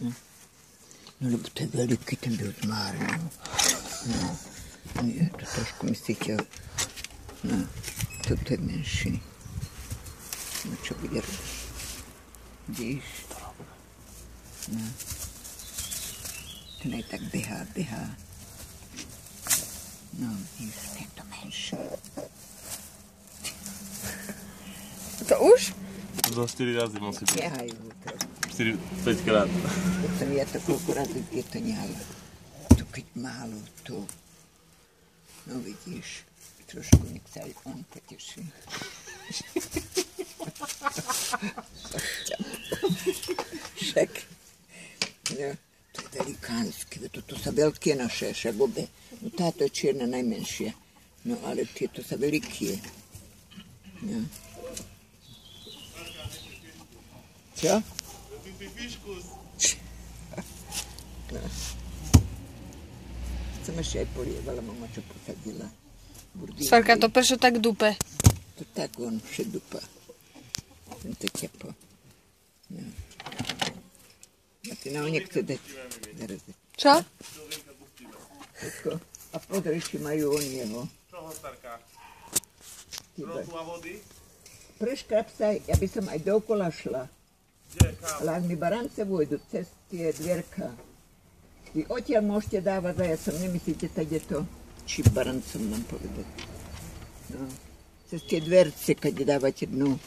No lebo to je veľký, ten by odmárnil. No, nie, to trošku myslíte, no, toto je menší. No čo bude robiť? Vidíš? No. Ten aj tak behá. No, vidíš, tento menší. To už? Za 4 razy musí byť. Behajú trošku. 4-5 krát. Keď som ja to koľko razy je to nehala. Tu keď málo, tu. No vidíš, trošku nech sa aj on poteší. Však, no, to je velikánske, toto sa veľké naše, však obe. No táto je čierna najmenšia, no ale tieto sa veliké. No. Čo? No. Som ešte aj polievala, mama čo posadila. Svarka, to prečo tak dupe? To tak on vše dupa. Tento teplo. No. A ty nám nechce dať. Čo? A podri, či majú oni jeho. Čoho, starka? Tyba. A vody? Preškrab sa, ja by som aj dookola šla. Kde? Kam? Ale ak mi barance vôjdu cez tie dvierka, vy odtiaľ môžete dávať, a ja som nemyslíte, tak je to, či barancom mám povedať. No, cez tie dverce, keď dávate dnu.